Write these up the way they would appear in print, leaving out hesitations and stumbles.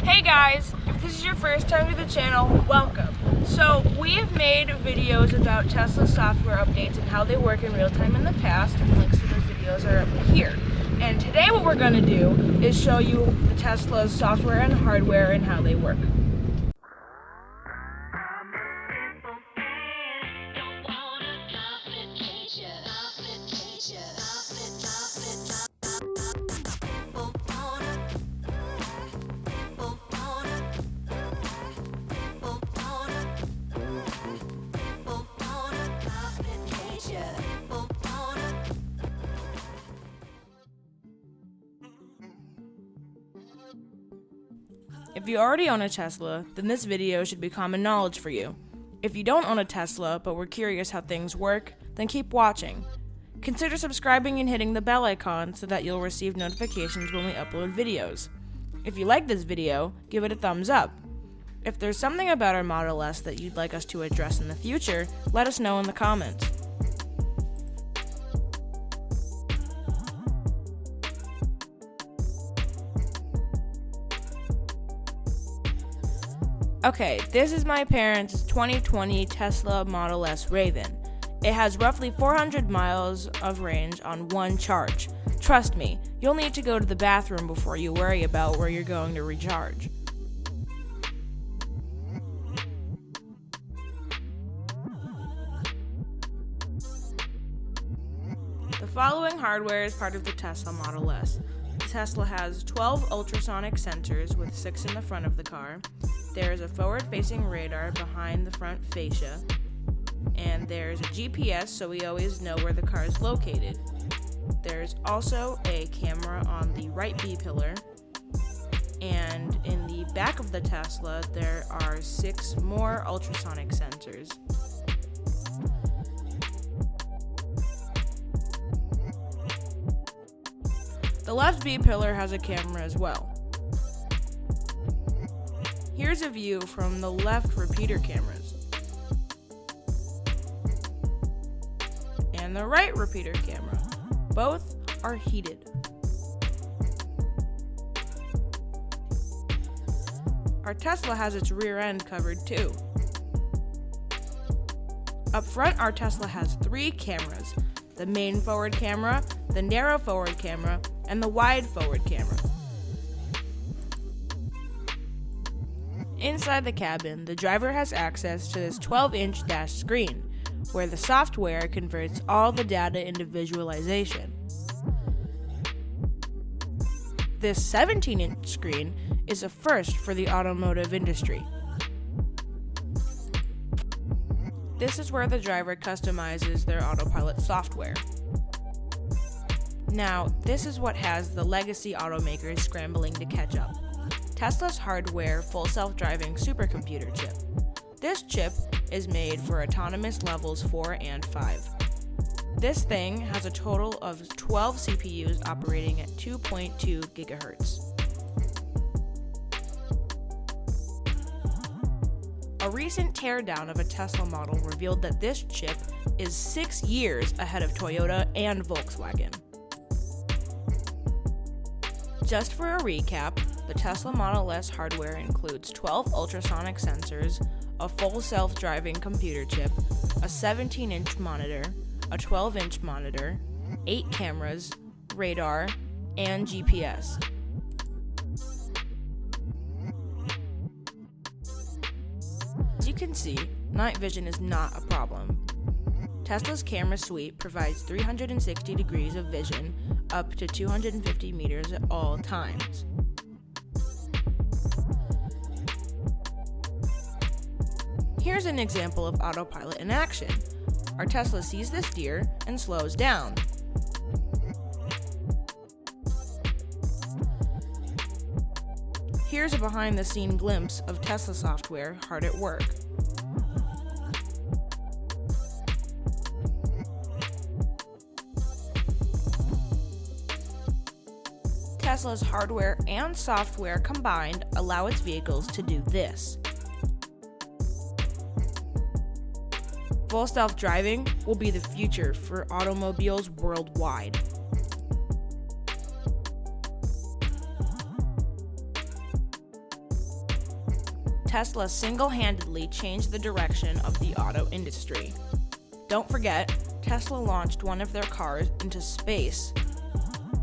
Hey guys, if this is your first time to the channel, welcome. So we have made videos about Tesla software updates and how they work in real time in the past, and links to those videos are up here. And today what we're going to do is show you the Tesla's software and hardware and how they work. If you already own a Tesla, then this video should be common knowledge for you. If you don't own a Tesla but were curious how things work, then keep watching. Consider subscribing and hitting the bell icon so that you'll receive notifications when we upload videos. If you like this video, give it a thumbs up. If there's something about our Model S that you'd like us to address in the future, let us know in the comments. Okay, this is my parents' 2020 Tesla Model S Raven. It has roughly 400 miles of range on one charge. Trust me, you'll need to go to the bathroom before you worry about where you're going to recharge. The following hardware is part of the Tesla Model S. The Tesla has 12 ultrasonic sensors with 6 in the front of the car. There is a forward-facing radar behind the front fascia, and there's a GPS so we always know where the car is located. There's also a camera on the right B-pillar, and in the back of the Tesla there are 6 more ultrasonic sensors. The left B-pillar has a camera as well. Here's a view from the left repeater cameras. And the right repeater camera. Both are heated. Our Tesla has its rear end covered too. Up front, our Tesla has 3 cameras: the main forward camera, the narrow forward camera, and the wide forward camera. Inside the cabin, the driver has access to this 12-inch dash screen, where the software converts all the data into visualization. This 17-inch screen is a first for the automotive industry. This is where the driver customizes their autopilot software. Now, this is what has the legacy automakers scrambling to catch up. Tesla's hardware full self-driving supercomputer chip. This chip is made for autonomous levels 4 and 5. This thing has a total of 12 CPUs operating at 2.2 GHz. A recent teardown of a Tesla model revealed that this chip is 6 years ahead of Toyota and Volkswagen. Just for a recap, the Tesla Model S hardware includes 12 ultrasonic sensors, a full self-driving computer chip, a 17-inch monitor, a 12-inch monitor, 8 cameras, radar, and GPS. As you can see, night vision is not a problem. Tesla's camera suite provides 360 degrees of vision up to 250 meters at all times. Here's an example of autopilot in action. Our Tesla sees this deer and slows down. Here's a behind-the-scene glimpse of Tesla software hard at work. Tesla's hardware and software combined allow its vehicles to do this. Full self-driving will be the future for automobiles worldwide. Tesla single-handedly changed the direction of the auto industry. Don't forget, Tesla launched one of their cars into space.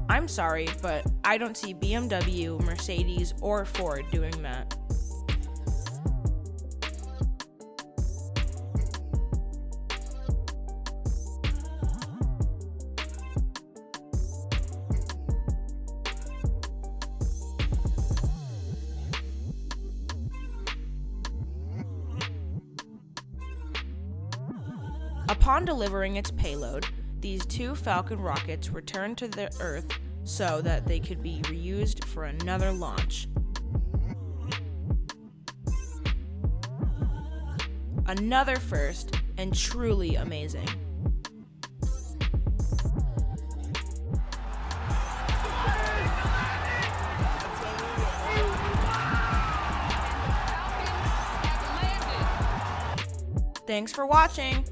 I'm sorry, but I don't see BMW, Mercedes, or Ford doing that. Upon delivering its payload, these two Falcon rockets returned to the Earth so that they could be reused for another launch. Another first, and truly amazing. Thanks for watching!